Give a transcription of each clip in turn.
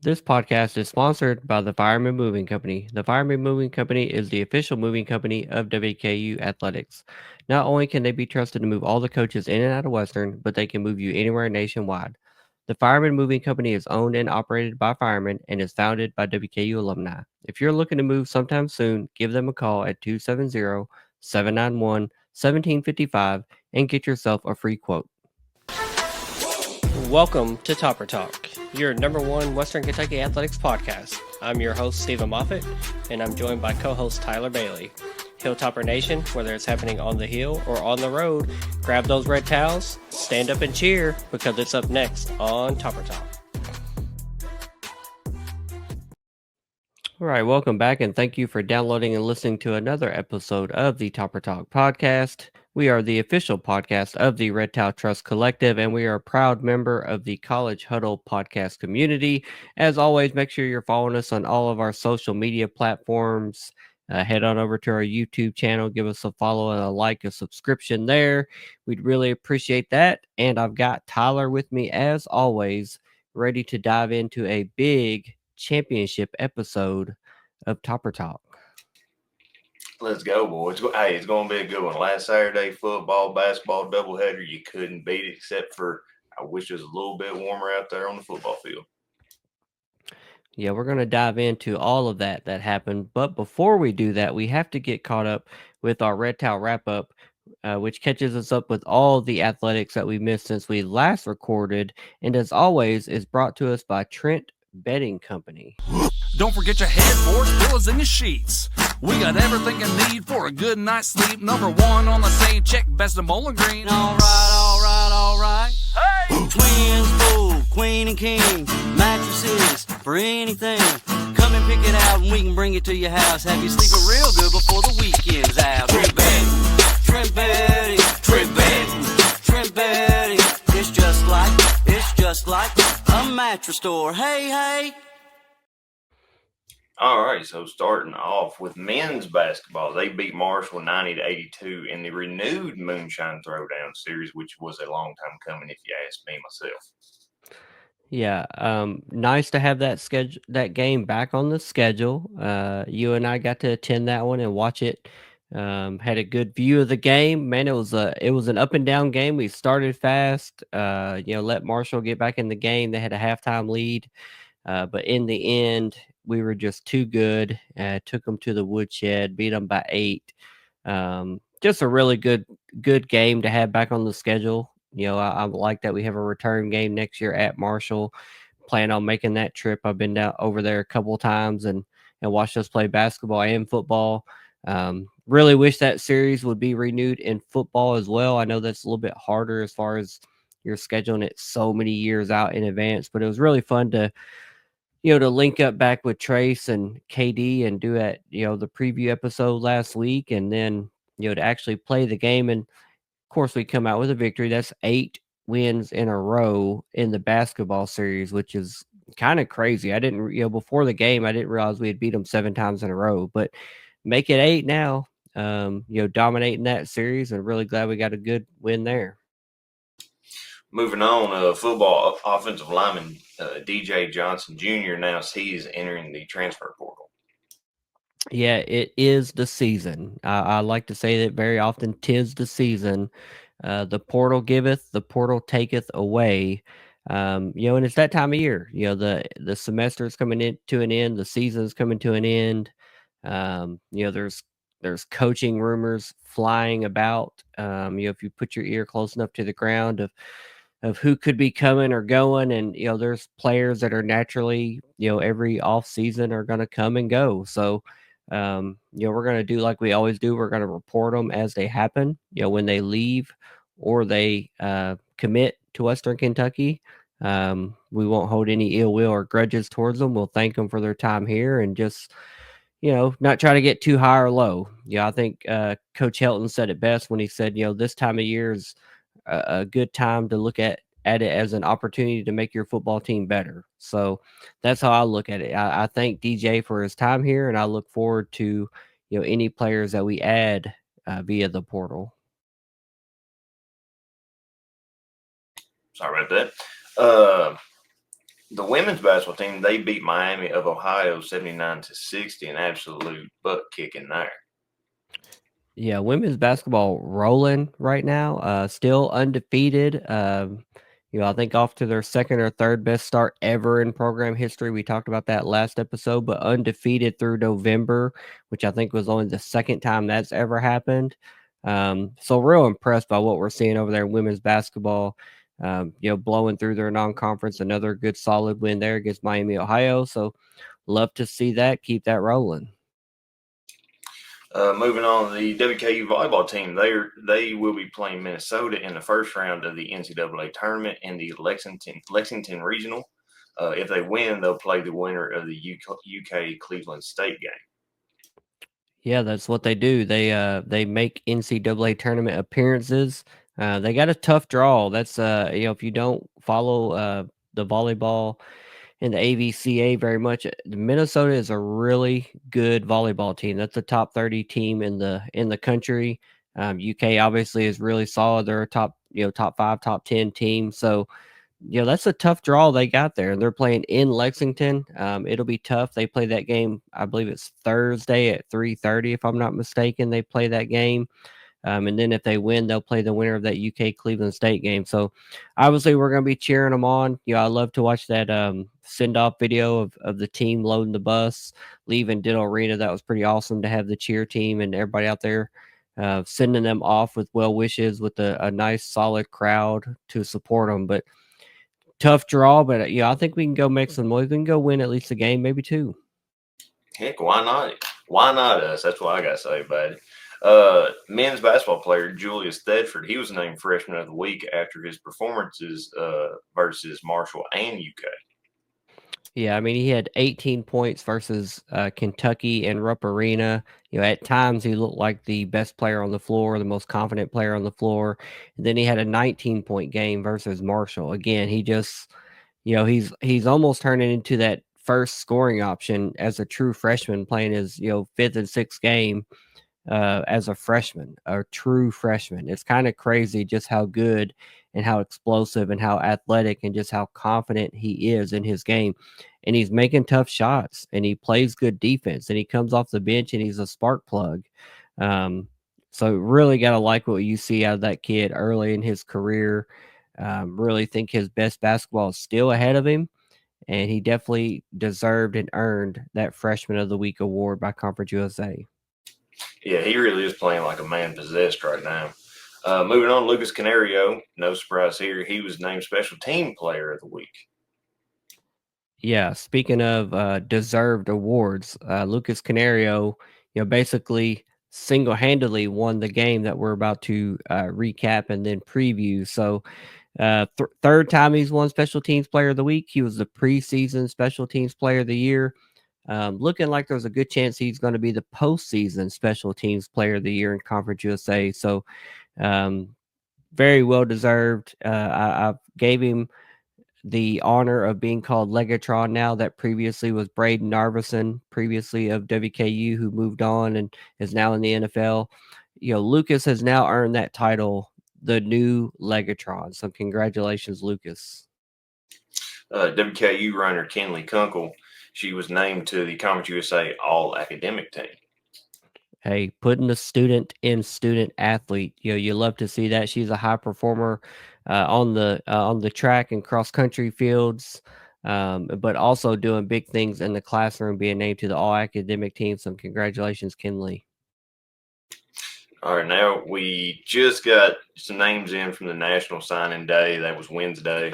This podcast is sponsored by the Fireman Moving Company. The Fireman Moving Company is the official moving company of WKU Athletics. Not only can they be trusted to move all the coaches in and out of Western, but they can move you anywhere nationwide. The Fireman Moving Company is owned and operated by firemen and is founded by WKU alumni. If you're looking to move sometime soon, give them a call at 270-791-1755 and get yourself a free quote. Welcome to Topper Talk, your number one Western Kentucky athletics podcast. I'm your host, Stephen Moffitt, and I'm joined by co-host Tyler Bailey. Hilltopper Nation, whether it's happening on the hill or on the road, grab those red towels, stand up and cheer, because it's up next on Topper Talk. All right, welcome back, and thank you for downloading and listening to another episode of the Topper Talk podcast. We are the official podcast of the Red Towel Trust Collective, and we are a proud member of the College Huddle podcast community. As always, make sure you're following us on all of our social media platforms. Head on over to our YouTube channel, give us a follow and a like, a subscription there. We'd really appreciate that. And I've got Tyler with me, as always, ready to dive into a big championship episode of Topper Talk. Let's go, boys. Hey, it's going to be a good one. Last Saturday, football, basketball, doubleheader. You couldn't beat it, except for I wish it was a little bit warmer out there on the football field. Yeah, we're going to dive into all of that happened. But before we do that, we have to get caught up with our Red Towel wrap up, which catches us up with all the athletics that we missed since we last recorded. And as always, is brought to us by Trent Bedding Company. Don't forget your headboards, pillows, and your sheets. We got everything you need for a good night's sleep. Number one on the same check, best of Bowling Green. All right. Hey! Twins, full, queen and king. Mattresses for anything. Come and pick it out and we can bring it to your house. Have you sleeping real good before the weekend's out. Trent Bedding. It's just like a mattress store. Hey. All right, so starting off with men's basketball, they beat Marshall 90-82 in the renewed Moonshine Throwdown series, which was a long time coming, if you ask me myself. Yeah, nice to have that game back on the schedule. You and I got to attend that one and watch it. Had a good view of the game. Man, it was an up and down game. We started fast. Let Marshall get back in the game. They had a halftime lead, but in the end, we were just too good. Took them to the woodshed, beat them by 8. Just a really good game to have back on the schedule. I like that we have a return game next year at Marshall. Plan on making that trip. I've been down over there a couple of times and watched us play basketball and football. Really wish that series would be renewed in football as well. I know that's a little bit harder as far as you're scheduling it so many years out in advance, but it was really fun to link up back with Trace and KD and do it, the preview episode last week, and then, to actually play the game. And of course, we come out with a victory. That's 8 wins in a row in the basketball series, which is kind of crazy. I didn't, before the game, I didn't realize we had beat them 7 times in a row, but make it 8 now, dominating that series, and really glad we got a good win there. Moving on, football offensive lineman DJ Johnson Jr. announced he's entering the transfer portal. Yeah, it is the season. I like to say that very often, 'tis the season. The portal giveth, the portal taketh away. And it's that time of year. The semester is coming into an end, the season's coming to an end. There's coaching rumors flying about. If you put your ear close enough to the ground of who could be coming or going, and there's players that are naturally, every off season are going to come and go. So we're going to do like we always do. We're going to report them as they happen, when they leave or they commit to Western Kentucky. We won't hold any ill will or grudges towards them. We'll thank them for their time here and just, not try to get too high or low. I think Coach Helton said it best when he said, this time of year is a good time to look at it as an opportunity to make your football team better. So that's how I look at it. I thank DJ for his time here, and I look forward to any players that we add via the portal. Sorry about that. The women's basketball team, they beat Miami of Ohio 79-60, an absolute butt kicking there. Yeah, women's basketball rolling right now, still undefeated. I think off to their second or third best start ever in program history. We talked about that last episode, but undefeated through November, which I think was only the second time that's ever happened. So real impressed by what we're seeing over there in women's basketball. Blowing through their non-conference, another good solid win there against Miami, Ohio. So love to see that. Keep that rolling. Moving on, the WKU volleyball team, they will be playing Minnesota in the first round of the NCAA tournament in the Lexington Regional. If they win, they'll play the winner of the UK Cleveland State game. Yeah, that's what they do. They make NCAA tournament appearances. They got a tough draw. That's if you don't follow the volleyball and the AVCA very much, Minnesota is a really good volleyball team. That's a top 30 team in the country. UK obviously is really solid. They're a top 5, top 10 team. So that's a tough draw they got there. They're playing in Lexington. It'll be tough. They play that game, I believe it's Thursday at 3:30, if I'm not mistaken. They play that game. And then if they win, they'll play the winner of that UK Cleveland State game. So obviously we're going to be cheering them on. I love to watch that send off video of the team loading the bus, leaving Diddle Arena. That was pretty awesome to have the cheer team and everybody out there sending them off with well wishes with a nice solid crowd to support them. But tough draw, but I think we can go make some noise. We can go win at least a game, maybe two. Heck, why not? Why not us? That's what I got to say about it. Men's basketball player Julius Thedford, he was named Freshman of the Week after his performances versus Marshall and UK. Yeah, I mean, he had 18 points versus Kentucky and Rupp Arena. At times he looked like the best player on the floor, the most confident player on the floor. And then he had a 19-point game versus Marshall. Again, he just, he's almost turning into that first scoring option as a true freshman playing his, fifth and sixth game as a freshman, a true freshman. It's kind of crazy just how good and how explosive and how athletic and just how confident he is in his game. And he's making tough shots and he plays good defense and he comes off the bench and he's a spark plug. So really got to like what you see out of that kid early in his career. Really think his best basketball is still ahead of him. And he definitely deserved and earned that Freshman of the Week award by Conference USA. Yeah, he really is playing like a man possessed right now. Moving on, Lucas Canario, no surprise here. He was named Special Team Player of the Week. Yeah, speaking of deserved awards, Lucas Canario, basically single-handedly won the game that we're about to recap and then preview. So, third time he's won Special Teams Player of the Week. He was the preseason Special Teams Player of the Year. Looking like there's a good chance he's going to be the postseason Special Teams Player of the Year in Conference USA. So, very well deserved. I gave him the honor of being called Legatron now. That previously was Braden Narveson, previously of WKU, who moved on and is now in the NFL. Lucas has now earned that title, the new Legatron. So congratulations, Lucas. WKU runner Kenley Kunkel, she was named to the Conference USA All Academic Team. Hey, putting the student in student athlete, you love to see that. She's a high performer on the track and cross country fields, but also doing big things in the classroom, being named to the all academic team. So congratulations, Kinley. All right, now we just got some names in from the National Signing Day. That was Wednesday.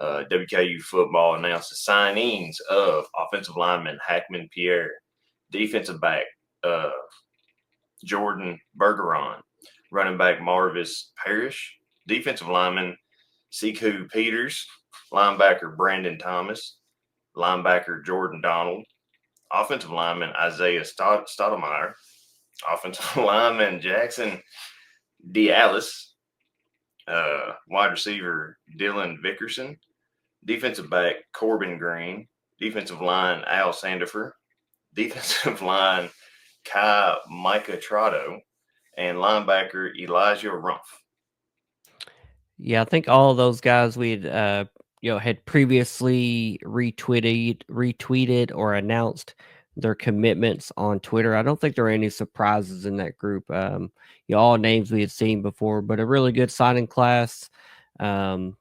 WKU football announced the signings of offensive lineman Hackman Pierre, defensive back Jordan Bergeron, running back Marvis Parrish, defensive lineman Siku Peters, linebacker Brandon Thomas, linebacker Jordan Donald, offensive lineman Isaiah Stoudemire, offensive lineman Jackson Dialis, wide receiver Dylan Vickerson, defensive back Corbin Green, defensive line Al Sandifer, defensive line Kai Micah Trotto, and linebacker Elijah Rumpf. Yeah, I think all of those guys we'd had previously retweeted or announced their commitments on Twitter. I don't think there were any surprises in that group. All names we had seen before, but a really good signing class. Um,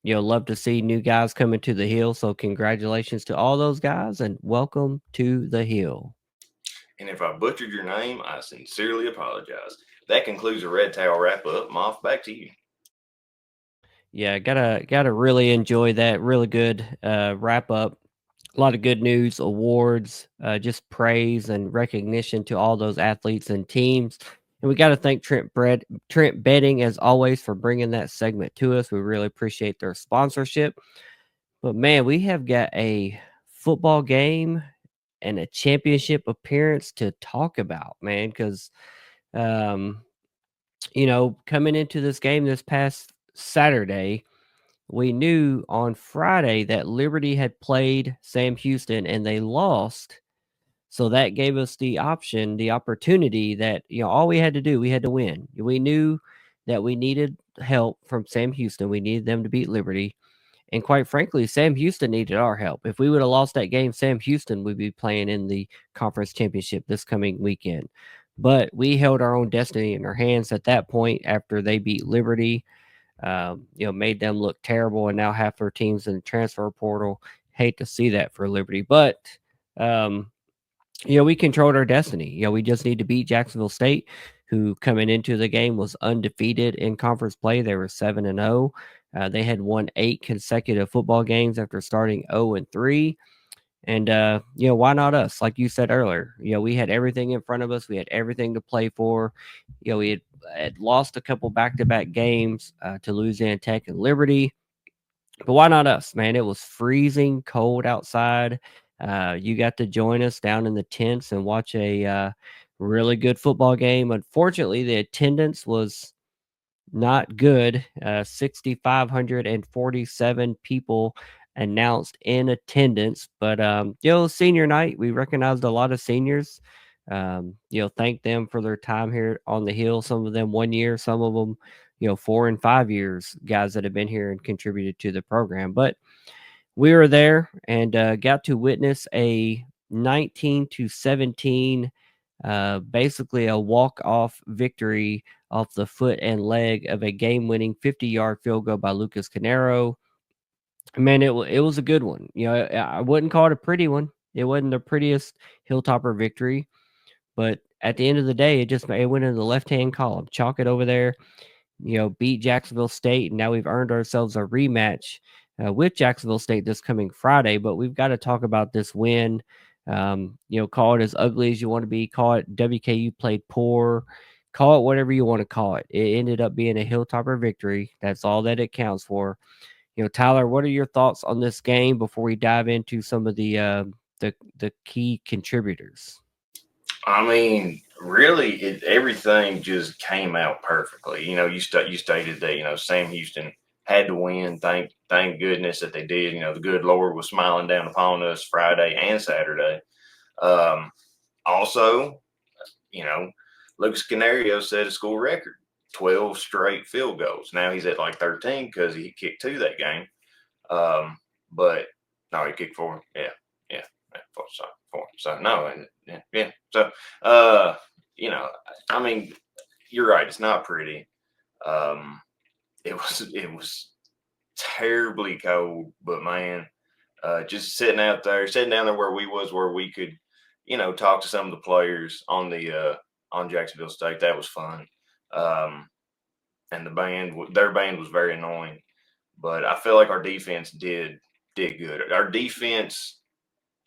love to see new guys coming to the Hill. So congratulations to all those guys and welcome to the Hill. And if I butchered your name, I sincerely apologize. That concludes the Red Towel wrap up. Moff, back to you. Yeah, gotta really enjoy that. Really good wrap up. A lot of good news, awards, just praise and recognition to all those athletes and teams. And we got to thank Trent Bedding as always for bringing that segment to us. We really appreciate their sponsorship. But man, we have got a football game and a championship appearance to talk about, man. Because um, coming into this game this past Saturday, we knew on Friday that Liberty had played Sam Houston and they lost. So that gave us the opportunity that, all we had to do, we had to win. We knew that we needed help from Sam Houston. We needed them to beat Liberty. And quite frankly, Sam Houston needed our help. If we would have lost that game, Sam Houston would be playing in the conference championship this coming weekend. But we held our own destiny in our hands at that point after they beat Liberty. Made them look terrible, and now half their teams in the transfer portal. Hate to see that for Liberty, but we controlled our destiny. We just need to beat Jacksonville State, who coming into the game was undefeated in conference play. They were 7-0. They had won 8 consecutive football games after starting 0-3. And why not us? Like you said earlier, we had everything in front of us. We had everything to play for. We had lost a couple back-to-back games to Louisiana Tech and Liberty. But why not us, man? It was freezing cold outside. You got to join us down in the tents and watch a really good football game. Unfortunately, the attendance was not good. 6,547 people announced in attendance. But senior night, we recognized a lot of seniors. Thank them for their time here on the Hill. Some of them 1 year, some of them 4 and 5 years, guys that have been here and contributed to the program. But we were there and got to witness a 19-17, basically a walk-off victory off the foot and leg of a game-winning 50-yard field goal by Lucas Canero. Man, it was a good one. I wouldn't call it a pretty one. It wasn't the prettiest Hilltopper victory, but at the end of the day, it went in the left-hand column. Chalk it over there. Beat Jacksonville State, and now we've earned ourselves a rematch with Jacksonville State this coming Friday. But we've got to talk about this win. Call it as ugly as you want to be. Call it WKU played poor. Call it whatever you want to call it. It ended up being a Hilltopper victory. That's all that it counts for. Tyler, what are your thoughts on this game before we dive into some of the key contributors? I mean, really, everything just came out perfectly. You stated that Sam Houston had to win. Thank goodness that they did. The good Lord was smiling down upon us Friday and Saturday. Also, Lucas Canario set a school record, 12 straight field goals. Now he's at like 13 because he kicked 2 that game. But no, he kicked 4. Yeah. 4. So no, and yeah. So I mean, you're right. It's not pretty. It was terribly cold, but man, just sitting down there where we could, talk to some of the players on Jacksonville State. That was fun. And their band was very annoying, but I feel like our defense did good. Our defense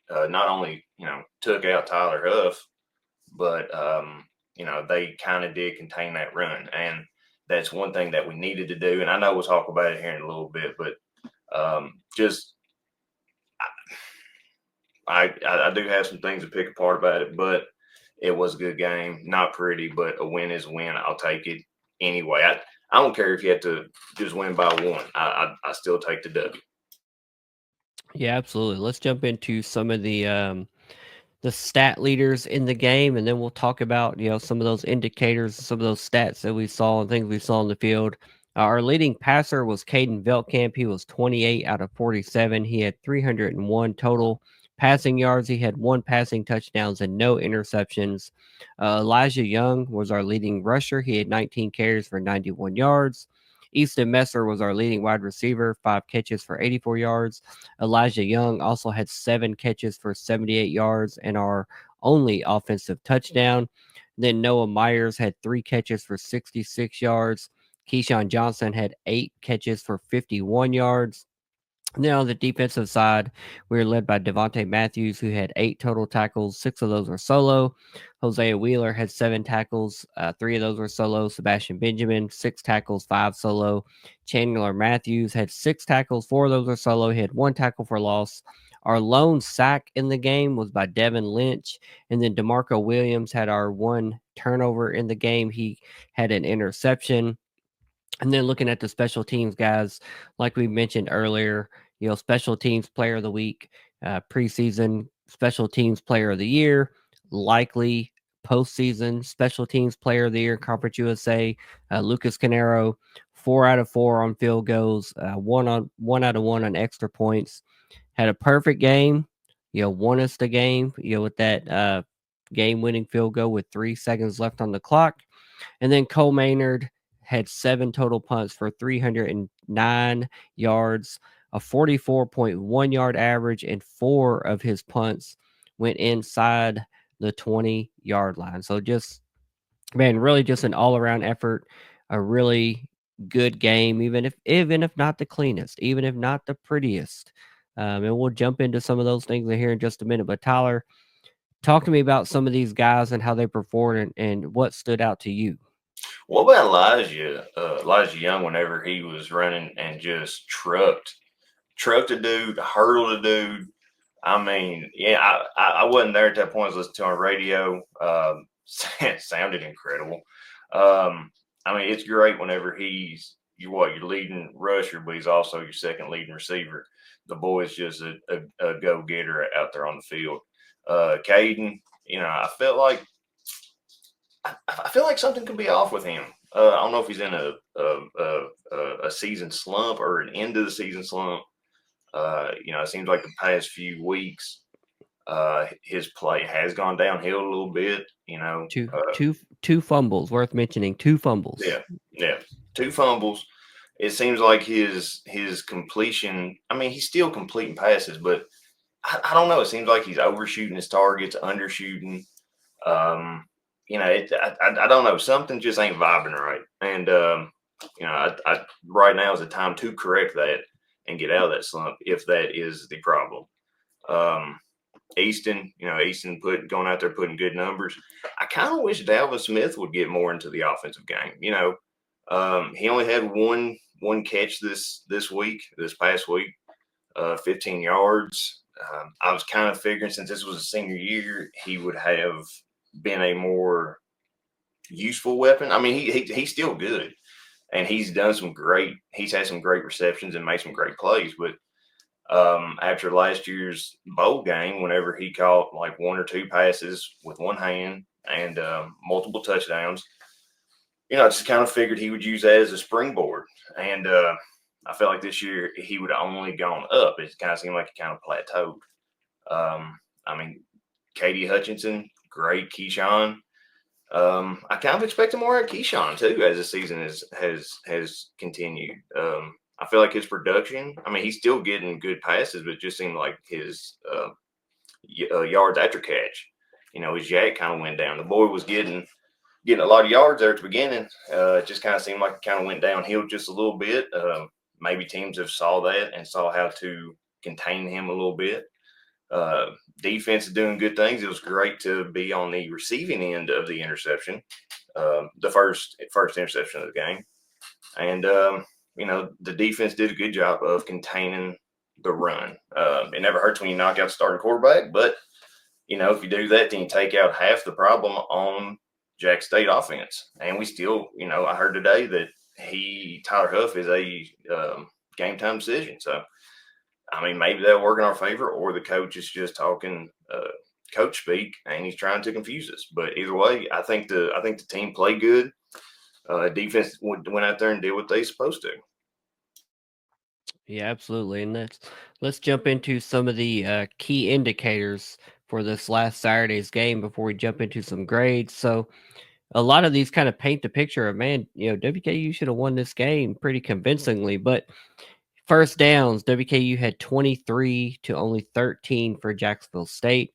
not only took out Tyler Huff, but they kind of did contain that run, and that's one thing that we needed to do. And I know we'll talk about it here in a little bit, but I do have some things to pick apart about it, but it was a good game. Not pretty, but a win is a win. I'll take it anyway. I don't care if you have to just win by 1. I still take the W. Yeah, absolutely. Let's jump into some of the stat leaders in the game, and then we'll talk about some of those indicators, some of those stats that we saw and things we saw on the field. Our leading passer was Caden Veltkamp. He was 28 out of 47. He had 301 total passing yards. He had 1 passing touchdowns and no interceptions. Elijah Young was our leading rusher. He had 19 carries for 91 yards. Easton Messer was our leading wide receiver, 5 catches for 84 yards. Elijah Young also had 7 catches for 78 yards and our only offensive touchdown. Then Noah Myers had 3 catches for 66 yards. Keyshawn Johnson had 8 catches for 51 yards. And then on the defensive side, we were led by Devontae Matthews, who had 8 total tackles. 6 of those were solo. Hosea Wheeler had 7 tackles. 3 of those were solo. Sebastian Benjamin, 6 tackles, 5 solo. Chandler Matthews had 6 tackles. 4 of those were solo. He had 1 tackle for loss. Our lone sack in the game was by Devin Lynch. And then DeMarco Williams had our 1 turnover in the game. He had an interception. And then looking at the special teams guys, like we mentioned earlier, special teams player of the week, preseason special teams player of the year, likely postseason special teams player of the year, Conference USA, Lucas Canero, 4 out of 4 on field goals, 1 out of 1 on extra points, had a perfect game, won us the game, with that game winning field goal with 3 seconds left on the clock. And then Cole Maynard had 7 total punts for 309 yards, a 44.1 yard average, and 4 of his punts went inside the 20-yard line. So really just an all around effort, a really good game, even if not the cleanest, even if not the prettiest. And we'll jump into some of those things in here in just a minute. But Tyler, talk to me about some of these guys and how they performed and what stood out to you. What about Elijah Young, whenever he was running and just trucked a dude, hurdled a dude? I mean, yeah, I wasn't there at that point. I was listening to on radio. Sounded incredible. I mean, it's great whenever your leading rusher, but he's also your second leading receiver. The boy's just a go-getter out there on the field. Caden, I feel like something could be off with him. I don't know if he's in a season slump or an end of the season slump. It seems like the past few weeks, his play has gone downhill a little bit. Two fumbles worth mentioning. 2 fumbles. Yeah, 2 fumbles. It seems like his completion. I mean, he's still completing passes, but I don't know. It seems like he's overshooting his targets, undershooting. I don't know. Something just ain't vibing right. And, right now is the time to correct that and get out of that slump if that is the problem. Easton going out there putting good numbers. I kind of wish Dalvin Smith would get more into the offensive game. He only had one catch this past week, 15 yards. I was kind of figuring since this was a senior year, he would have been a more useful weapon. I mean, he's still good, and he's had some great receptions and made some great plays. But after last year's bowl game, whenever he caught like 1 or 2 passes with one hand and multiple touchdowns, I just kind of figured he would use that as a springboard. And I felt like this year he would have only gone up. It kind of seemed like he kind of plateaued. I mean, Katie Hutchinson, great. Keyshawn. I kind of expect more at Keyshawn too as the season has continued. I feel like his production. I mean, he's still getting good passes, but it just seemed like his yards after catch. His yak kind of went down. The boy was getting a lot of yards there at the beginning. It just kind of seemed like it kind of went downhill just a little bit. Maybe teams have saw that and saw how to contain him a little bit. Defense is doing good things. It was great to be on the receiving end of the interception, the first interception of the game. And, the defense did a good job of containing the run. It never hurts when you knock out the starting quarterback, but, if you do that, then you take out half the problem on Jack State offense. And we still, I heard today that Tyler Huff is a game time decision. So, I mean, maybe that'll work in our favor, or the coach is just talking coach speak and he's trying to confuse us. But either way, I think the team played good. defense went out there and did what they supposed to. Yeah, absolutely. And let's jump into some of the key indicators for this last Saturday's game before we jump into some grades. So a lot of these kind of paint the picture of, man, WKU should have won this game pretty convincingly. But first downs, WKU had 23 to only 13 for Jacksonville State.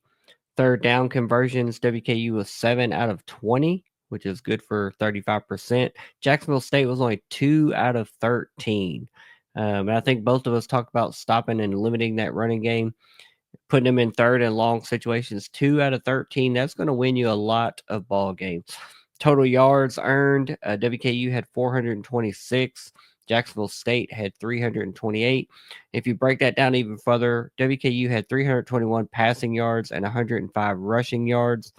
Third down conversions, WKU was 7 out of 20, which is good for 35%. Jacksonville State was only 2 out of 13. And I think both of us talked about stopping and limiting that running game, putting them in third and long situations. 2 out of 13, that's going to win you a lot of ball games. Total yards earned, WKU had 426. Jacksonville State had 328. If you break that down even further, WKU had 321 passing yards and 105 rushing yards.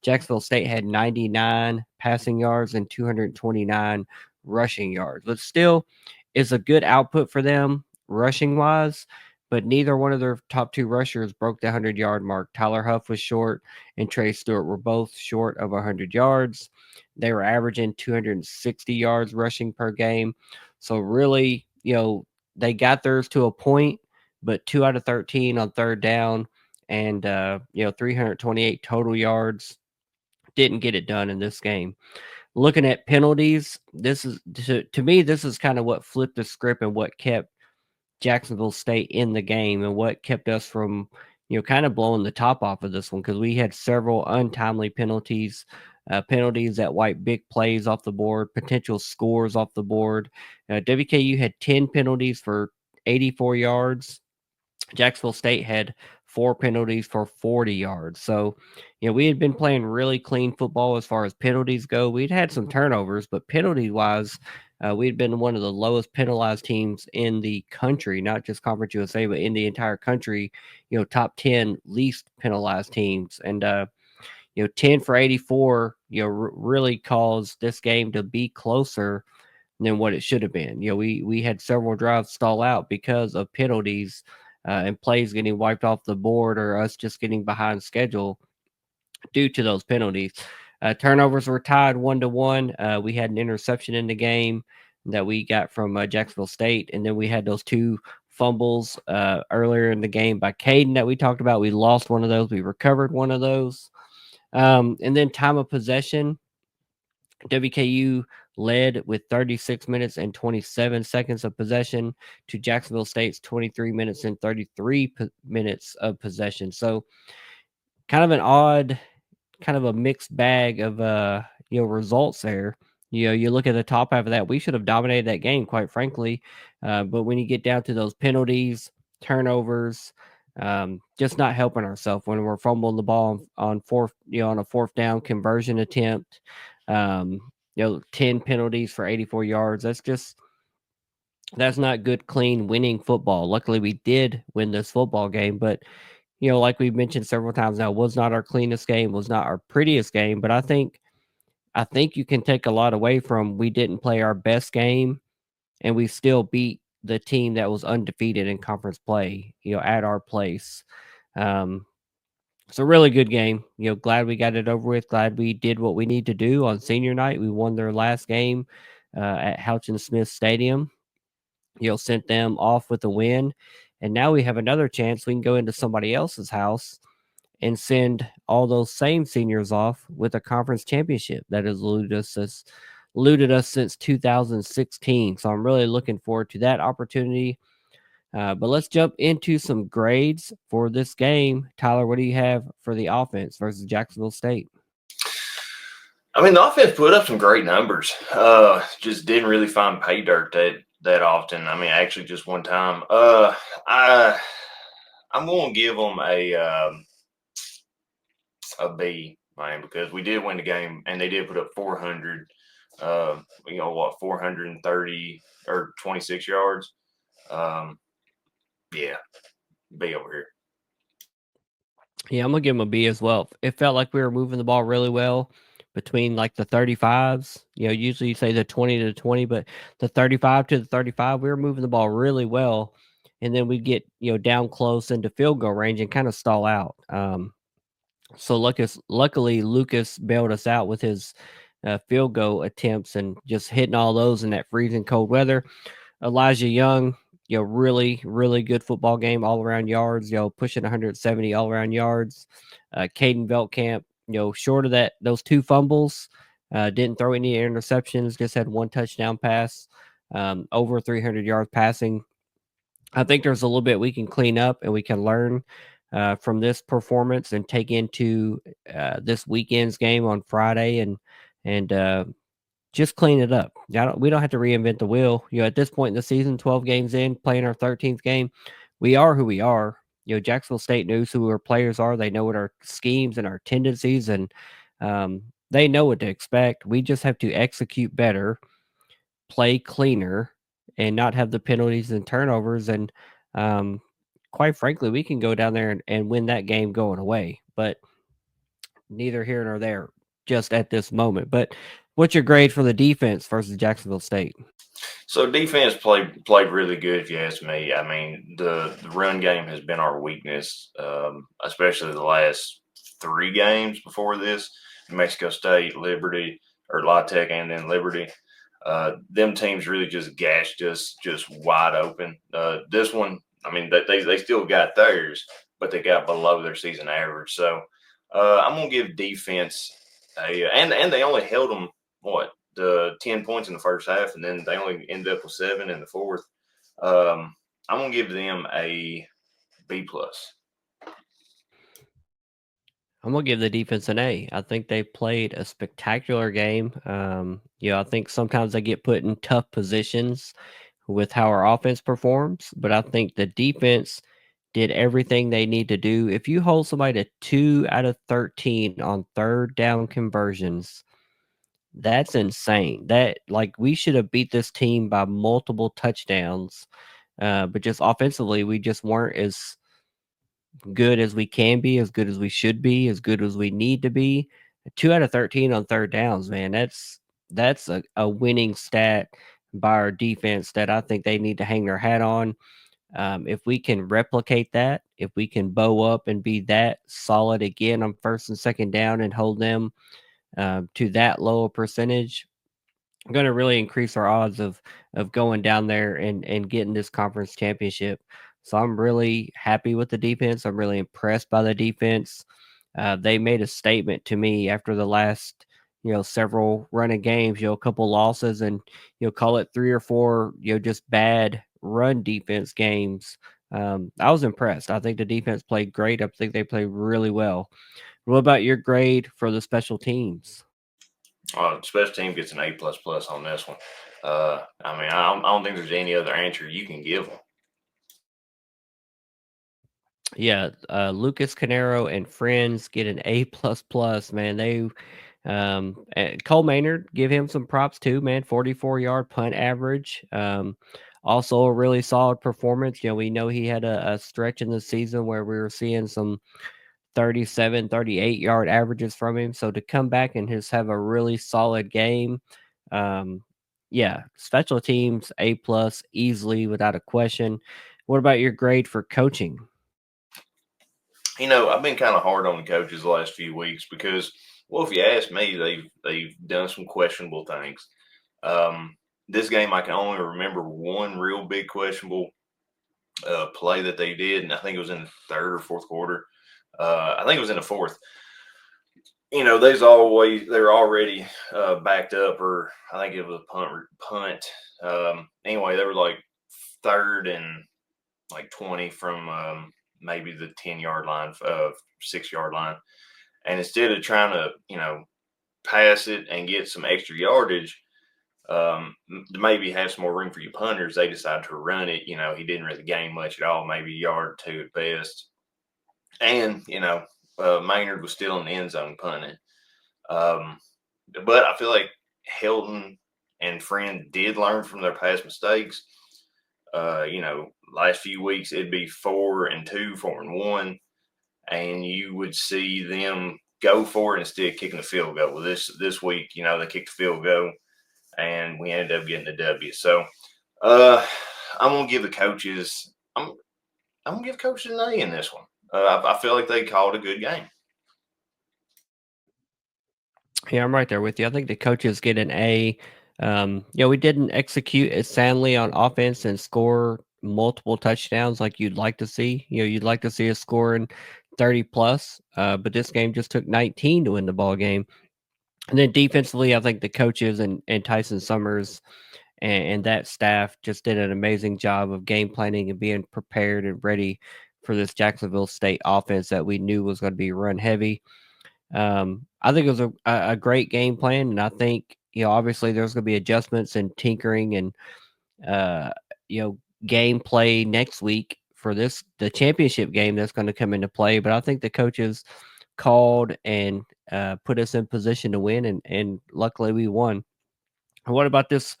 Jacksonville State had 99 passing yards and 229 rushing yards. But still, is a good output for them rushing wise. But neither one of their top two rushers broke the 100-yard mark. Tyler Huff was short, and Trey Stewart were both short of 100 yards. They were averaging 260 yards rushing per game. So really, they got theirs to a point, but 2 out of 13 on third down and 328 total yards didn't get it done in this game. Looking at penalties, this is to me, this is kind of what flipped the script and what kept Jacksonville State in the game and what kept us from, kind of blowing the top off of this one, because we had several untimely penalties, penalties that wiped big plays off the board, potential scores off the board. WKU had 10 penalties for 84 yards. Jacksonville State had 4 penalties for 40 yards. So, we had been playing really clean football as far as penalties go. We'd had some turnovers, but penalty-wise, we'd been one of the lowest penalized teams in the country, not just Conference USA, but in the entire country, top 10 least penalized teams. And, 10 for 84, really caused this game to be closer than what it should have been. We had several drives stall out because of penalties and plays getting wiped off the board or us just getting behind schedule due to those penalties. Turnovers were tied 1-1. We had an interception in the game that we got from Jacksonville State, and then we had those 2 fumbles earlier in the game by Caden that we talked about. We lost one of those. We recovered one of those. And then time of possession, WKU led with 36 minutes and 27 seconds of possession to Jacksonville State's 23 minutes and 33 minutes of possession. So kind of an odd, kind of a mixed bag of results there. You look at the top half of that, we should have dominated that game, quite frankly. But when you get down to those penalties, turnovers, just not helping ourselves when we're fumbling the ball on fourth, on a fourth down conversion attempt. 10 penalties for 84 yards. That's not good, clean, winning football. Luckily, we did win this football game, but like we've mentioned several times now, was not our cleanest game, was not our prettiest game. But I think you can take a lot away from we didn't play our best game, and we still beat the team that was undefeated in conference play, at our place. It's a really good game. Glad we got it over with. Glad we did what we need to do on senior night. We won their last game at Houchin Smith Stadium. Sent them off with a win. And now we have another chance. We can go into somebody else's house and send all those same seniors off with a conference championship that has eluded us since 2016. So I'm really looking forward to that opportunity. But let's jump into some grades for this game. Tyler, what do you have for the offense versus Jacksonville State? I mean, the offense put up some great numbers. Just didn't really find pay dirt that often. I mean, actually, just one time. I'm going to give them a B, man, because we did win the game and they did put up 400. 430 or 26 yards. Yeah, B over here. Yeah, I'm gonna give them a B as well. It felt like we were moving the ball really well between like the 35s. Usually you say the 20 to 20, but the 35 to the 35, we were moving the ball really well. And then we'd get, down close into field goal range and kind of stall out. So luckily Lucas bailed us out with his field goal attempts and just hitting all those in that freezing cold weather. Elijah Young, really, really good football game, all around yards, pushing 170 all around yards. Caden Veltkamp, short of those 2 fumbles, didn't throw any interceptions, just had 1 touchdown pass, over 300 yards passing. I think there's a little bit we can clean up and we can learn from this performance and take into this weekend's game on Friday and just clean it up. We don't have to reinvent the wheel. At this point in the season, 12 games in, playing our 13th game, we are who we are. Jacksonville State knows who our players are. They know what our schemes and our tendencies, and they know what to expect. We just have to execute better, play cleaner, and not have the penalties and turnovers. And quite frankly, we can go down there and win that game going away. But neither here nor there just at this moment. But what's your grade for the defense versus Jacksonville State? So defense played really good, if you ask me. I mean, the run game has been our weakness, especially the last 3 games before this. New Mexico State, Liberty, or La Tech, and then Liberty. Them teams really just gashed us just wide open. This one, I mean, they still got theirs, but they got below their season average. So I'm gonna give defense and they only held them the 10 points in the first half, and then they only ended up with 7 in the fourth. I'm gonna give them a B plus. I'm gonna give the defense an A. I think they played a spectacular game. I think sometimes they get put in tough positions with how our offense performs, but I think the defense did everything they need to do. If you hold somebody to 2 out of 13 on 3rd down conversions, that's insane. We should have beat this team by multiple touchdowns, but just offensively, we just weren't as good as we can be, as good as we should be, as good as we need to be. 2 out of 13 on 3rd downs, man. That's a winning stat by our defense that I think they need to hang their hat on. If we can replicate that, if we can bow up and be that solid again on 1st and 2nd down and hold them to that low a percentage, going to really increase our odds of going down there and getting this conference championship. So I'm really happy with the defense. I'm really impressed by the defense. They made a statement to me after the last, several running games, a couple losses, and call it 3 or 4, just bad run defense games. I was impressed. I think the defense played great. I think they played really well. What about your grade for the special teams? Special team gets an A plus plus on this one. I mean, I don't think there's any other answer you can give them. Yeah, Lucas Canero and friends get an A plus plus, man. Cole Maynard, give him some props too, man. 44-yard punt average. Also a really solid performance. We know he had a stretch in the season where we were seeing some 37, 38-yard averages from him. So to come back and just have a really solid game, yeah, special teams A plus easily without a question. What about your grade for coaching? I've been kind of hard on the coaches the last few weeks because, well, if you ask me, they've done some questionable things. This game, I can only remember one real big questionable play that they did, and I think it was in the 3rd or 4th quarter. I think it was in the 4th. They're already backed up, or I think it was a punt. Anyway, they were like 3rd and like 20 from maybe the 10-yard line, 6-yard line. And instead of trying to, pass it and get some extra yardage, maybe have some more room for your punters, they decided to run it. He didn't really gain much at all, maybe a yard or 2 at best. And, Maynard was still in the end zone punting. But I feel like Hilton and Friend did learn from their past mistakes. Last few weeks it'd be 4-2, 4-1, and you would see them go for it instead of kicking the field goal. Well, this week, they kicked the field goal, and we ended up getting the W. So, I'm gonna give the coaches. I'm gonna give coaches an A in this one. I feel like they called a good game. Yeah, I'm right there with you. I think the coaches get an A. We didn't execute as soundly on offense and score multiple touchdowns like you'd like to see. You'd like to see us scoring 30 plus, but this game just took 19 to win the ball game. And then defensively, I think the coaches and Tyson Summers and that staff just did an amazing job of game planning and being prepared and ready for this Jacksonville State offense that we knew was going to be run heavy. I think it was a great game plan, and I think obviously there's going to be adjustments and tinkering and uh, you know gameplay next week for the championship game that's going to come into play. But I think the coaches called and put us in position to win, and luckily we won. What about this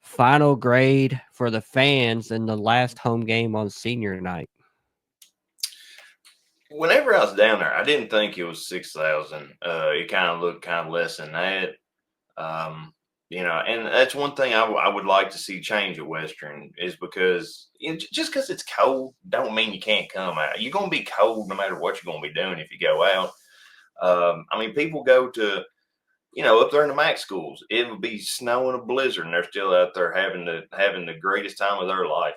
final grade for the fans in the last home game on senior night? Whenever I was down there, I didn't think it was 6,000. It kind of looked kind of less than that. And that's one thing I would like to see change at Western is because just because it's cold don't mean you can't come out. You're going to be cold no matter what you're going to be doing if you go out. People go to, up there in the MAC schools, it would be snow and a blizzard, and they're still out there having the greatest time of their life.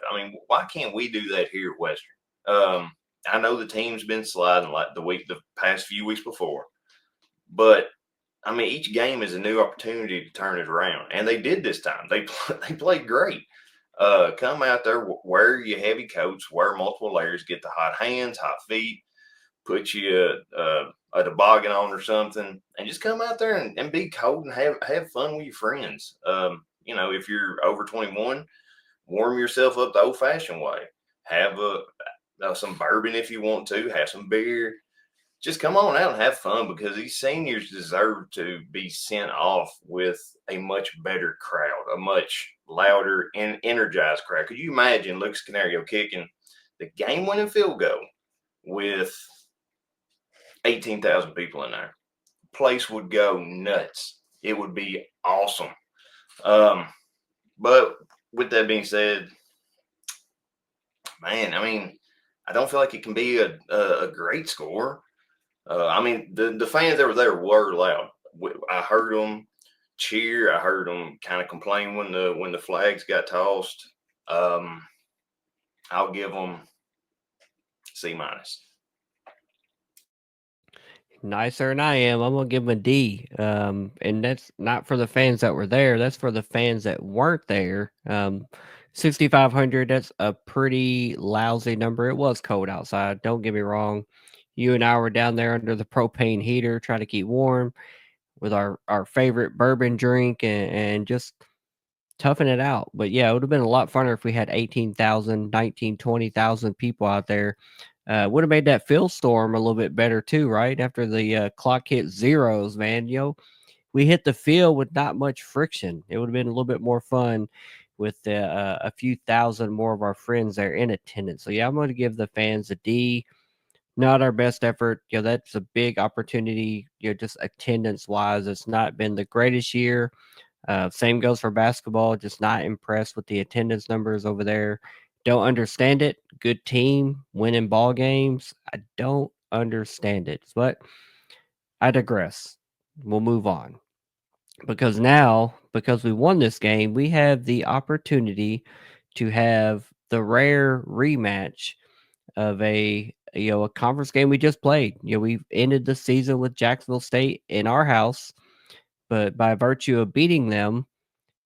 Why can't we do that here at Western? I know the team's been sliding like the past few weeks before, but each game is a new opportunity to turn it around, and they did this time. They played great. Come out there, wear your heavy coats, wear multiple layers, get the hot hands, hot feet, put you a toboggan on or something, and just come out there and be cold and have fun with your friends. If you're over 21, warm yourself up the old-fashioned way. Have some bourbon if you want to. Have some beer. Just come on out and have fun because these seniors deserve to be sent off with a much better crowd, a much louder and energized crowd. Could you imagine Lucas Canario kicking the game-winning field goal with 18,000 people in there? Place would go nuts. It would be awesome. But with that being said, man, I don't feel like it can be a great score. The fans that were there were loud. I heard them cheer. I heard them kind of complain when the flags got tossed. I'll give them C minus. Nicer than I am. I'm gonna give him a D. And that's not for the fans that were there. That's for the fans that weren't there. 6,500. That's a pretty lousy number. It was cold outside. Don't get me wrong. You and I were down there under the propane heater, trying to keep warm with our favorite bourbon drink and just toughing it out. But yeah, it would have been a lot funner if we had 18,000, 19, 20,000 people out there. Would have made that field storm a little bit better too, right? After the clock hit zeros, man. We hit the field with not much friction. It would have been a little bit more fun with a few thousand more of our friends there in attendance. So yeah, I'm going to give the fans a D. Not our best effort. That's a big opportunity. Just attendance wise, it's not been the greatest year. Same goes for basketball. Just not impressed with the attendance numbers over there. Don't understand it. Good team, winning ball games. I don't understand it, but I digress. We'll move on because we won this game, we have the opportunity to have the rare rematch of a conference game we just played. We've ended the season with Jacksonville State in our house, but by virtue of beating them,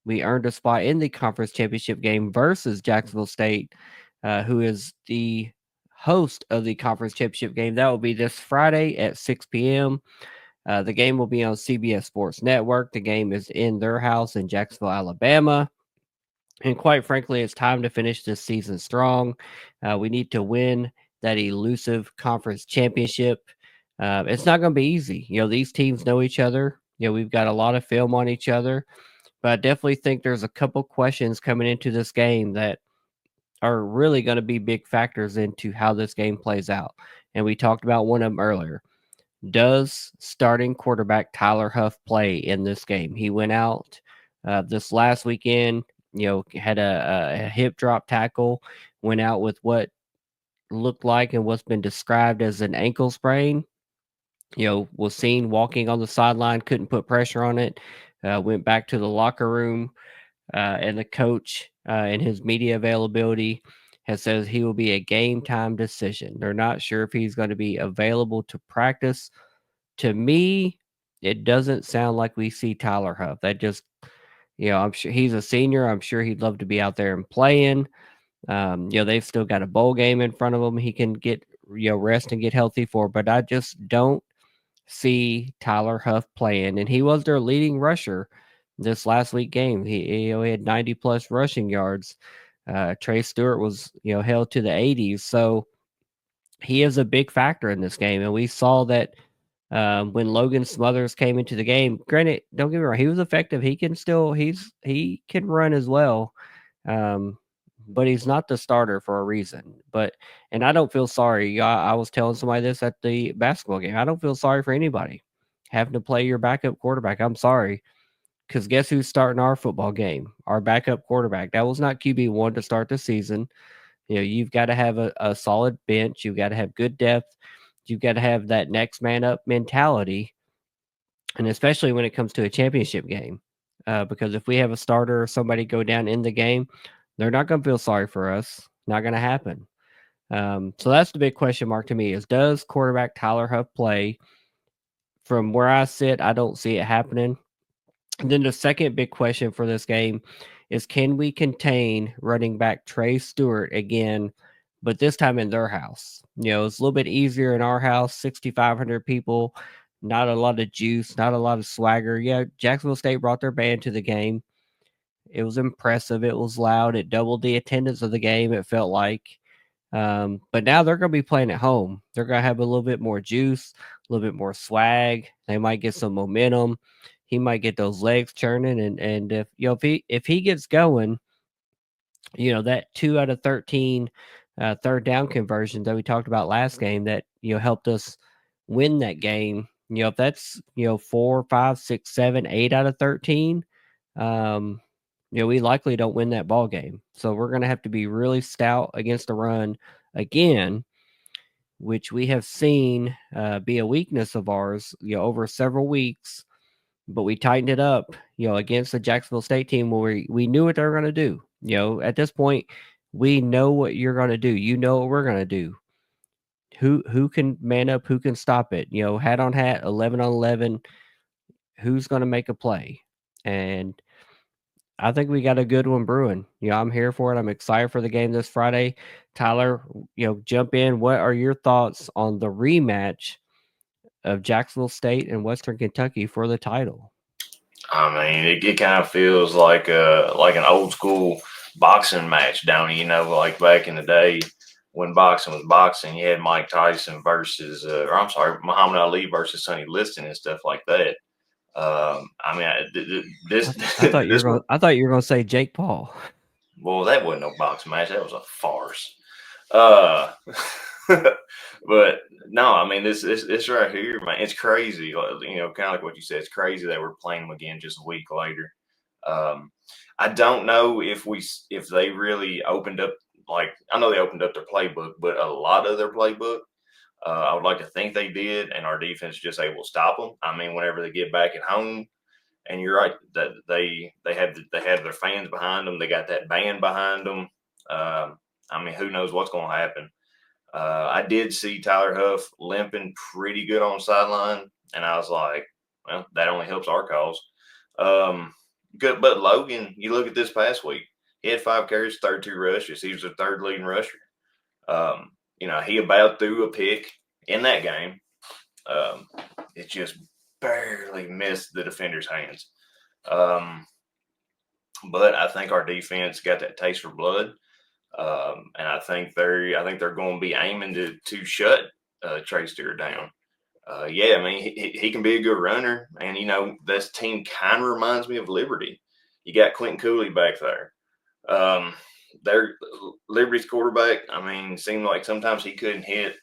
we earned a spot in the conference championship game versus Jacksonville State, who is the host of the conference championship game. That will be this Friday at 6 p.m. The game will be on CBS Sports Network. The game is in their house in Jacksonville, Alabama. And quite frankly, it's time to finish this season strong. We need to win that elusive conference championship. It's not going to be easy. These teams know each other. We've got a lot of film on each other. But I definitely think there's a couple questions coming into this game that are really going to be big factors into how this game plays out. And we talked about one of them earlier. Does starting quarterback Tyler Huff play in this game? He went out this last weekend, had a hip drop tackle, went out with what looked like and what's been described as an ankle sprain. was seen walking on the sideline, couldn't put pressure on it, went back to the locker room, and the coach and his media availability has said he will be a game time decision. They're not sure if he's going to be available to practice. To me, it doesn't sound like we see Tyler Huff. That just, I'm sure he's a senior. I'm sure he'd love to be out there and playing. They've still got a bowl game in front of him. He can get, rest and get healthy for, but I just don't see Tyler Huff playing. And he was their leading rusher this last week game. He had 90 plus rushing yards. Trey Stewart was, held to the 80s. So he is a big factor in this game. And we saw that when Logan Smothers came into the game. Granted, don't get me wrong, he was effective. He can run as well. But he's not the starter for a reason. And I don't feel sorry. I was telling somebody this at the basketball game. I don't feel sorry for anybody having to play your backup quarterback. I'm sorry. Because guess who's starting our football game? Our backup quarterback. That was not QB1 to start the season. You've got to have a solid bench. You've got to have good depth. You've got to have that next man up mentality. And especially when it comes to a championship game. Because if we have a starter or somebody go down in the game, they're not going to feel sorry for us. Not going to happen. So that's the big question mark to me is, does quarterback Tyler Huff play? From where I sit, I don't see it happening. And then the second big question for this game is, can we contain running back Trey Stewart again, but this time in their house? It's a little bit easier in our house, 6,500 people, not a lot of juice, not a lot of swagger. Yeah, Jacksonville State brought their band to the game. It was impressive. It was loud. It doubled the attendance of the game, it felt like. But now they're going to be playing at home. They're going to have a little bit more juice, a little bit more swag. They might get some momentum. He might get those legs churning. And if he gets going, that 2 out of 13 third down conversions that we talked about last game that, helped us win that game. If that's, 4, 5, 6, 7, 8 out of 13, we likely don't win that ball game. So we're going to have to be really stout against the run again, which we have seen be a weakness of ours, over several weeks. But we tightened it up, against the Jacksonville State team where we knew what they were going to do. At this point, we know what you're going to do. You know what we're going to do. Who can man up? Who can stop it? Hat on hat, 11 on 11. Who's going to make a play? And I think we got a good one brewing. I'm here for it. I'm excited for the game this Friday. Tyler, jump in. What are your thoughts on the rematch of Jacksonville State and Western Kentucky for the title? I mean, it kind of feels like an old school boxing match, don't you? Like back in the day when boxing was boxing, you had Mike Tyson versus, Muhammad Ali versus Sonny Liston and stuff like that. I mean, I thought you were going to say Jake Paul. Well, that wasn't no boxing match. That was a farce. But no, I mean, this right here, man, it's crazy. Kind of like what you said. It's crazy that we're playing them again just a week later. I don't know if they really opened up. Like, I know they opened up their playbook, but a lot of their playbook, I would like to think they did, and our defense just able to stop them. I mean, whenever they get back at home, and you're right that they have their fans behind them. They got that band behind them. I mean, who knows what's going to happen? I did see Tyler Huff limping pretty good on the sideline, and I was like, well, that only helps our cause. Good, but Logan, you look at this past week, he had 5 carries, 32 rushes. He was the third leading rusher. He about threw a pick in that game. It just barely missed the defender's hands. But I think our defense got that taste for blood. And I think they're going to be aiming to shut Trey Stewart down. I mean, he can be a good runner. And, this team kind of reminds me of Liberty. You got Quentin Cooley back there. Their Liberty's quarterback, I mean, seemed like sometimes he couldn't hit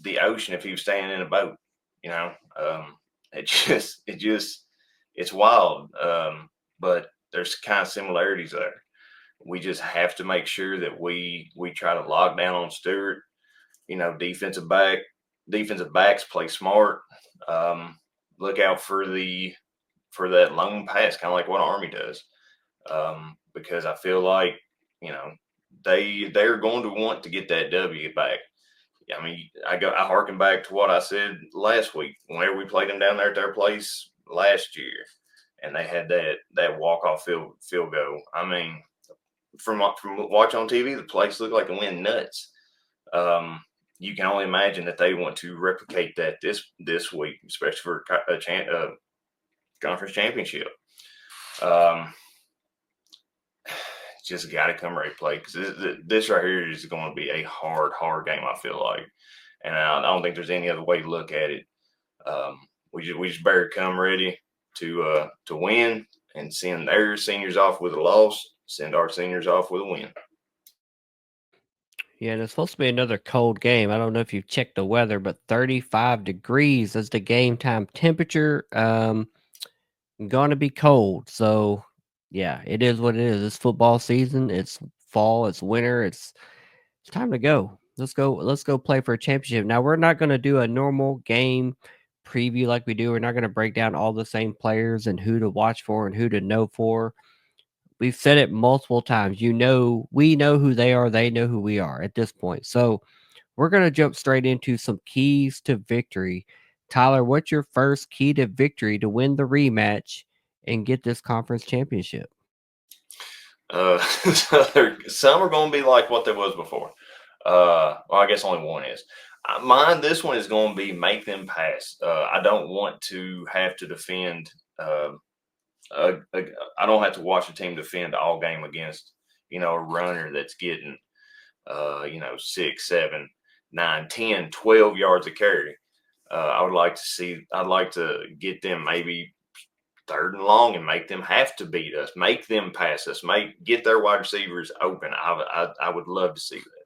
the ocean if he was staying in a boat. It's wild. But there's kind of similarities there. We just have to make sure that we try to lock down on Stewart, defensive back. defensive backs play smart. Look out for that lone pass, kind of like what Army does, because I feel like they're going to want to get that W back. I mean, I harken back to what I said last week whenever we played them down there at their place last year, and they had that walk off field goal. I mean, from watch on TV, the place looked like it went nuts. You can only imagine that they want to replicate that this week, especially for a conference championship. Just got to come ready to play, because this right here is going to be a hard game, I feel like, and I don't think there's any other way to look at it. We just better come ready to win, and send their seniors off with a loss, send our seniors off with a win. Yeah, and it's supposed to be another cold game. I don't know if you've checked the weather, but 35 degrees is the game time temperature. Gonna be cold. So yeah, it is what it is. It's football season. It's fall. It's winter. It's time to go. Let's go. Let's go play for a championship. Now we're not gonna do a normal game preview like we do. We're not gonna break down all the same players and who to watch for and who to know for. We've said it multiple times. We know who they are. They know who we are at this point. So we're going to jump straight into some keys to victory. Tyler, what's your first key to victory to win the rematch and get this conference championship? Some are going to be like what there was before. Well, I guess only one is. This one is going to be make them pass. I don't want to have to defend. I don't have to watch a team defend all game against, a runner that's getting, 6, 7, 9, 10, 12 yards of carry. I'd like to get them maybe 3rd and long and make them have to beat us, make them pass us, get their wide receivers open. I would love to see that.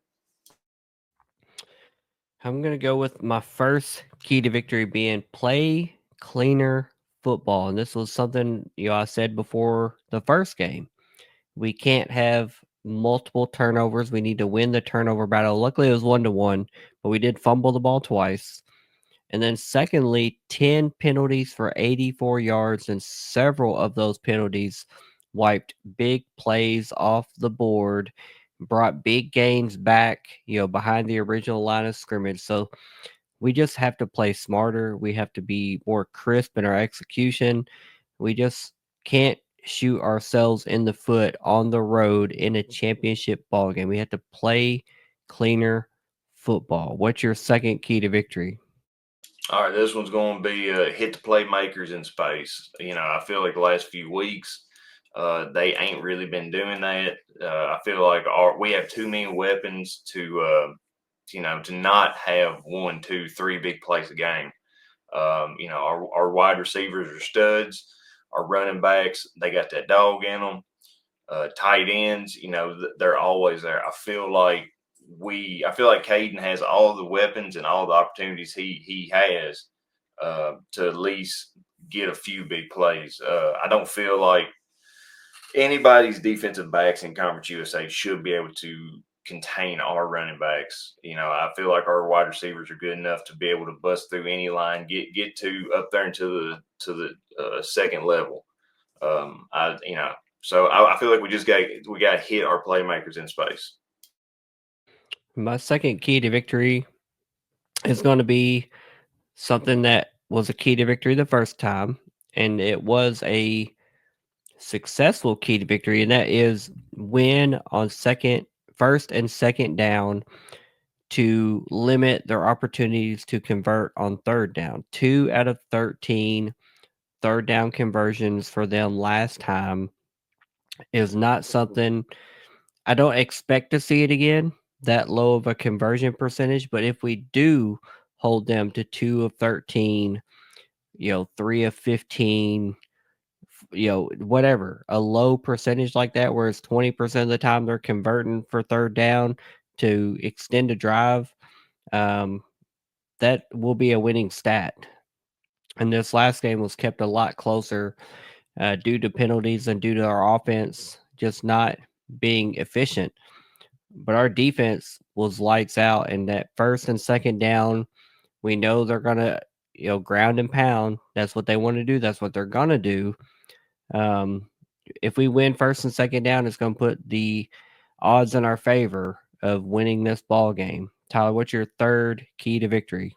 I'm going to go with my first key to victory being play cleaner football. And this was something, I said before the first game. We can't have multiple turnovers. We need to win the turnover battle. Luckily, it was 1-1, but we did fumble the ball twice. And then secondly, 10 penalties for 84 yards, and several of those penalties wiped big plays off the board, brought big gains back, behind the original line of scrimmage. So we just have to play smarter. We have to be more crisp in our execution. We just can't shoot ourselves in the foot on the road in a championship ball game. We have to play cleaner football. What's your second key to victory? All right, this one's going to be hit the playmakers in space. I feel like the last few weeks they ain't really been doing that. I feel like we have too many weapons to not have 1, 2, 3 big plays a game. Our wide receivers are studs. Our running backs, they got that dog in them. Tight ends, they're always there. I feel like Caden has all the weapons and all the opportunities he has to at least get a few big plays. I don't feel like anybody's defensive backs in Conference USA should be able to contain our running backs. I feel like our wide receivers are good enough to be able to bust through any line, get to up there into the second level. So I feel like we got to hit our playmakers in space. My second key to victory is going to be something that was a key to victory the first time, and it was a successful key to victory, and that is win on first and second down to limit their opportunities to convert on third down. 2 out of 13 third down conversions for them last time is not something I don't expect to see it again, that low of a conversion percentage. But if we do hold them to 2 of 13, 3 of 15, whatever, a low percentage like that, where it's 20% of the time they're converting for third down to extend a drive, that will be a winning stat. And this last game was kept a lot closer due to penalties and due to our offense just not being efficient. But our defense was lights out, and that first and second down, We know they're gonna, ground and pound. That's what they want to do. That's what they're gonna do. Um, if we win first and second down, it's gonna put the odds in our favor of winning this ball game. Tyler, what's your third key to victory?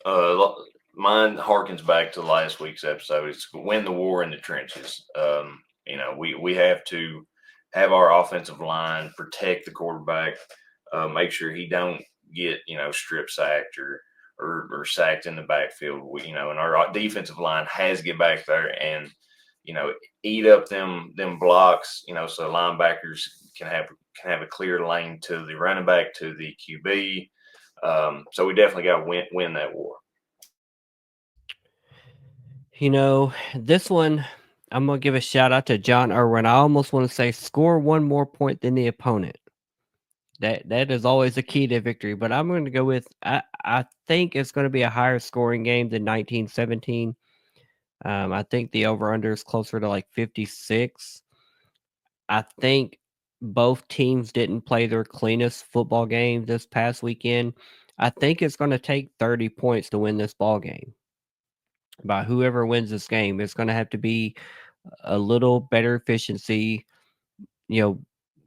Mine harkens back to last week's episode. It's win the war in the trenches. We have to have our offensive line protect the quarterback, make sure he don't get strip sacked or sacked in the backfield. And our defensive line has to get back there and eat up them blocks. So linebackers can have a clear lane to the running back, to the QB. So we definitely got to win that war. This one, I'm going to give a shout out to John Irwin. I almost want to say score one more point than the opponent. That is always a key to victory, but I'm going to go with I think it's going to be a higher scoring game than 1917. I think the over-under is closer to like 56. I think both teams didn't play their cleanest football game this past weekend. I think it's going to take 30 points to win this ball game. By whoever wins this game, it's going to have to be a little better efficiency,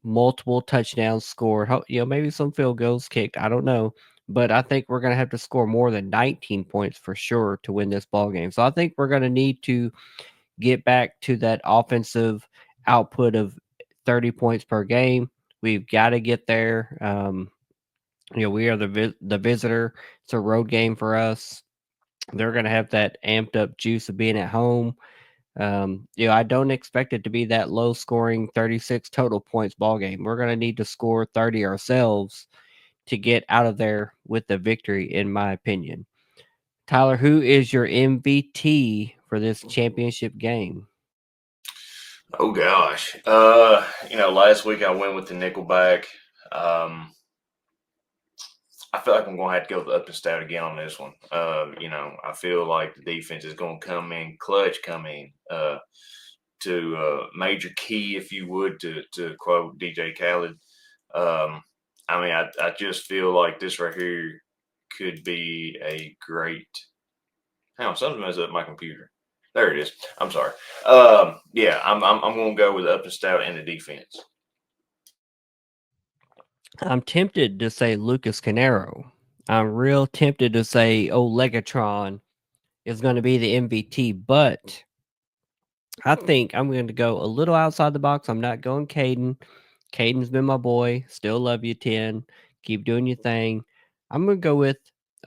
multiple touchdowns scored, maybe some field goals kicked. I don't know. But I think we're going to have to score more than 19 points for sure to win this ball game. So I think we're going to need to get back to that offensive output of 30 points per game. We've got to get there. We are the visitor. It's a road game for us. They're going to have that amped up juice of being at home. I don't expect it to be that low scoring 36 total points ball game. We're going to need to score 30 ourselves to get out of there with the victory, in my opinion. Tyler, who is your MVP for this championship game? Oh gosh. Last week I went with the Nickelback. I feel like I'm going to have to go up and stout again on this one. I feel like the defense is going to come in clutch, to major key, if you would, to quote DJ Khaled. I just feel like this right here could be a great. Hang on, something messed up my computer. There it is. I'm sorry. I'm going to go with up and stout and the defense. I'm tempted to say Lucas Canaro. I'm real tempted to say Legatron is going to be the MVP, but I think I'm going to go a little outside the box. I'm not going Caden. Caden's been my boy. Still love you, 10. Keep doing your thing. I'm going to go with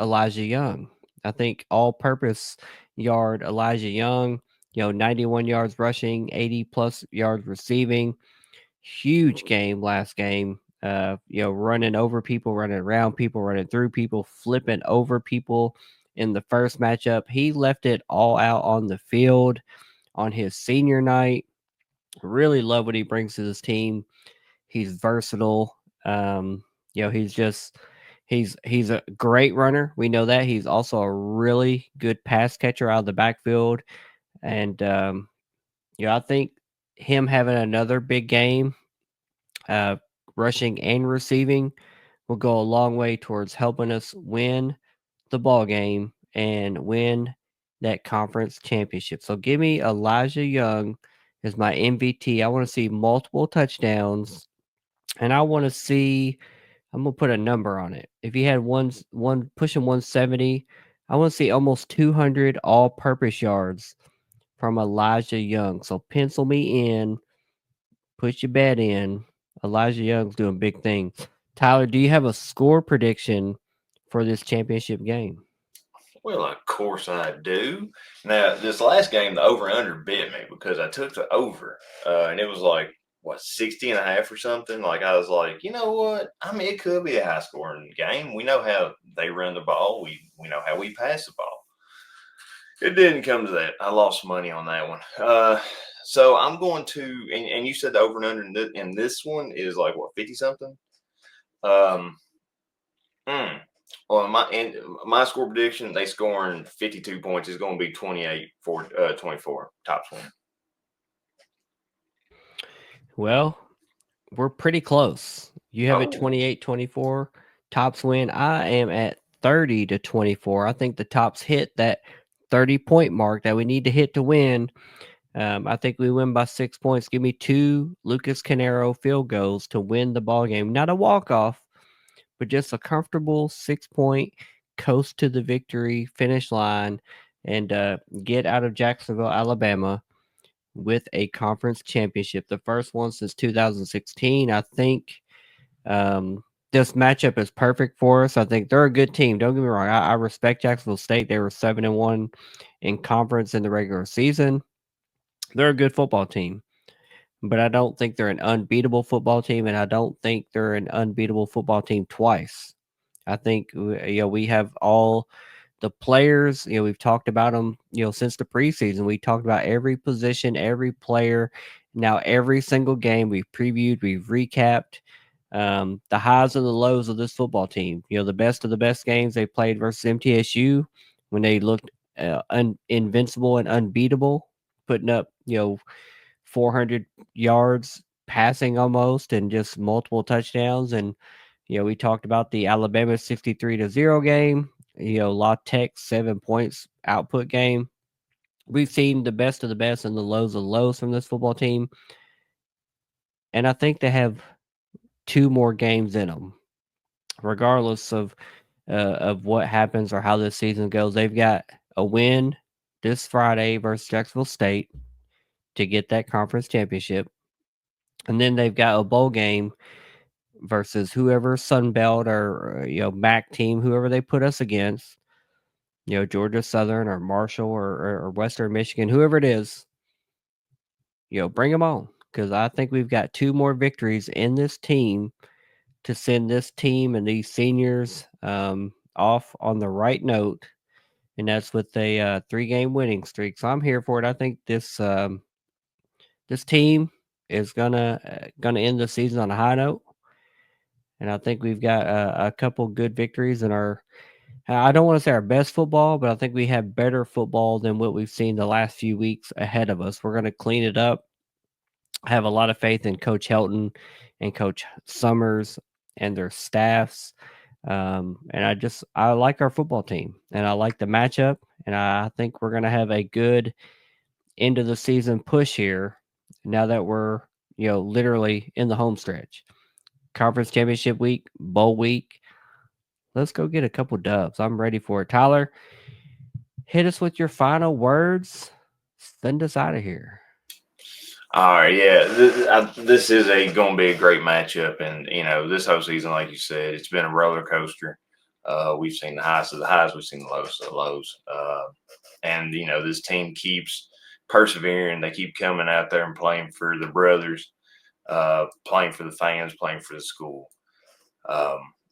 Elijah Young. I think all-purpose yard Elijah Young, 91 yards rushing, 80 plus yards receiving. Huge game last game. Running over people, running around people, running through people, flipping over people in the first matchup. He left it all out on the field on his senior night. Really love what he brings to this team. He's versatile. He's a great runner. We know that. He's also a really good pass catcher out of the backfield. And I think him having another big game, rushing and receiving, will go a long way towards helping us win the ball game and win that conference championship. So give me Elijah Young as my MVP. I want to see multiple touchdowns, and I want to see. I'm gonna put a number on it. If he had one pushing 170, I want to see almost 200 all-purpose yards from Elijah Young. So pencil me in, put your bet in. Elijah Young's doing big things. Tyler, do you have a score prediction for this championship game? Well, of course I do. Now, this last game, the over-under bit me because I took the over, and it was like, 60 and a half or something? Like, I was like, you know what? It could be a high-scoring game. We know how they run the ball. We know how we pass the ball. It didn't come to that. I lost money on that one. So I'm going to, and you said the over-and-under in this one is like, 50-something? Well, my score prediction, they scoring 52 points. Is going to be 28-24. Tops win. Well, we're pretty close. You have it 28-24. Tops win. I am at 30-24. I think the Tops hit that 30-point mark that we need to hit to win. I think we win by 6 points. Give me 2 Lucas Canero field goals to win the ball game. Not a walk-off, but just a comfortable 6-point coast to the victory finish line and get out of Jacksonville, Alabama with a conference championship. The first one since 2016. I think this matchup is perfect for us. I think they're a good team. Don't get me wrong. I respect Jacksonville State. They were 7-1 in conference in the regular season. They're a good football team, but I don't think they're an unbeatable football team, and I don't think they're an unbeatable football team twice. I think we have all the players. We've talked about them. Since the preseason, we talked about every position, every player. Now every single game we've previewed, we've recapped the highs and the lows of this football team. The best of the best games they played versus MTSU when they looked invincible and unbeatable, putting up 400 yards passing almost and just multiple touchdowns. And we talked about the Alabama 63-0 game. La Tech 7 points output game. We've seen the best of the best and the lows of the lows from this football team, and I think they have 2 more games in them, regardless of what happens or how this season goes. They've got a win this Friday versus Jacksonville State to get that conference championship, and then they've got a bowl game versus whoever Sunbelt or MAC team, whoever they put us against. Georgia Southern or Marshall or Western Michigan, whoever it is. Bring them on, because I think we've got 2 more victories in this team to send this team and these seniors off on the right note, and that's with a 3-game winning streak. So I'm here for it. I think this team is gonna end the season on a high note, and I think we've got a couple good victories in our. I don't want to say our best football, but I think we have better football than what we've seen the last few weeks ahead of us. We're going to clean it up. I have a lot of faith in Coach Helton and Coach Summers and their staffs. And I like our football team, and I like the matchup, and I think we're going to have a good end of the season push here now that we're, literally in the home stretch. Conference championship week, bowl week. Let's go get a couple dubs. I'm ready for it. Tyler, hit us with your final words. Send us out of here. All right, yeah, this is going to be a great matchup, and this whole season, like you said, it's been a roller coaster. We've seen the highs of the highs, we've seen the lows of the lows, and this team keeps persevering. They keep coming out there and playing for the brothers, playing for the fans, playing for the school.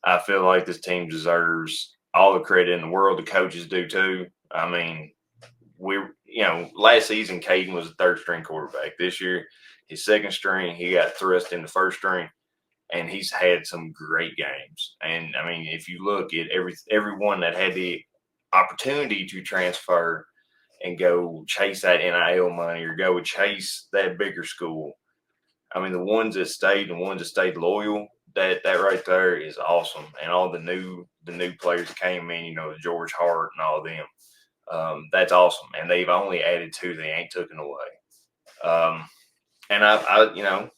I feel like this team deserves all the credit in the world. The coaches do too. I mean, last season, Caden was a third-string quarterback. This year, his second string, he got thrust in the first string, and he's had some great games. And, I mean, if you look at everyone that had the opportunity to transfer and go chase that NIL money or go chase that bigger school, I mean, the ones that stayed and the ones that stayed loyal, that right there is awesome. And all the new players that came in, George Hart and all of them, that's awesome. And they've only added 2; they ain't taken away. And I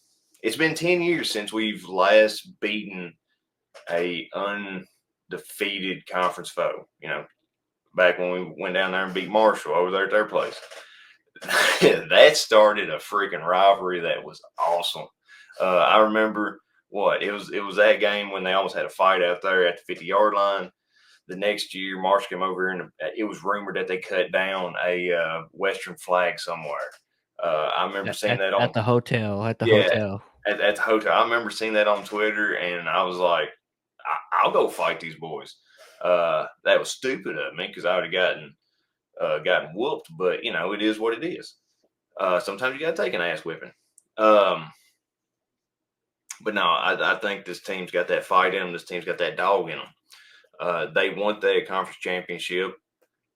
it's been 10 years since we've last beaten a undefeated conference foe. Back when we went down there and beat Marshall over there at their place. That started a freaking rivalry that was awesome. I remember it was that game when they almost had a fight out there at the 50-yard line. The next year, Marsh came over and it was rumored that they cut down a Western flag somewhere. I remember seeing that at the hotel. At the hotel. At the hotel. I remember seeing that on Twitter, and I was like, I'll go fight these boys. That was stupid of me because I would have gotten whooped, but it is what it is. Sometimes you got to take an ass whipping. But no, I think this team's got that fight in them. This team's got that dog in them. They want that conference championship,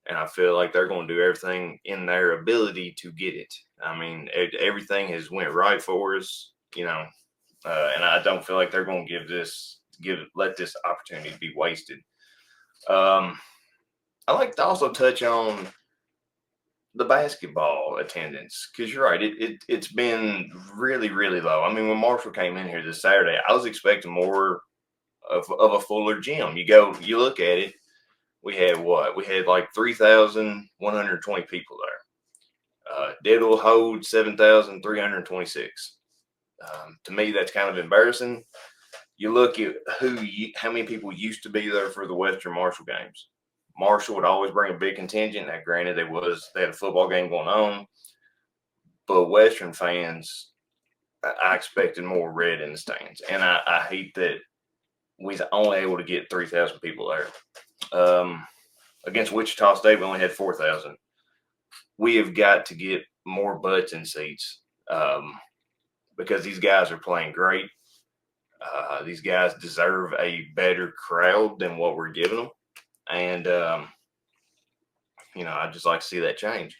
and I feel like they're going to do everything in their ability to get it. I mean, everything has went right for us, and I don't feel like they're going to let this opportunity be wasted. I like to also touch on the basketball attendance because you're right. It's been really, really low. I mean, when Marshall came in here this Saturday, I was expecting more of a fuller gym. You look at it. We had what? We had like 3,120 people there. Diddle hold 7,326. To me, that's kind of embarrassing. You look at how many people used to be there for the Western Marshall games. Marshall would always bring a big contingent. Now, granted, they had a football game going on, but Western fans, I expected more red in the stands, and I hate that we was only able to get 3,000 people there. Against Wichita State, we only had 4,000. We have got to get more butts in seats because these guys are playing great. These guys deserve a better crowd than what we're giving them. And, I'd just like to see that change,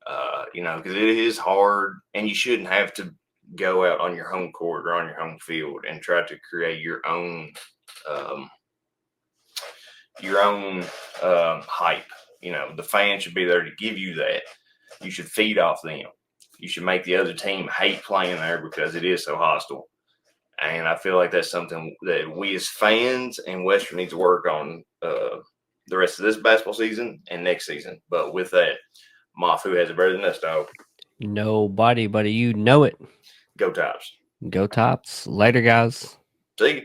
because it is hard and you shouldn't have to go out on your home court or on your home field and try to create your own hype. The fans should be there to give you that. You should feed off them. You should make the other team hate playing there because it is so hostile. And I feel like that's something that we as fans and Western needs to work on the rest of this basketball season and next season. But with that, Moff, who has it better than us, dog? Nobody, buddy. You know it. Go Tops. Go Tops. Later, guys. See you.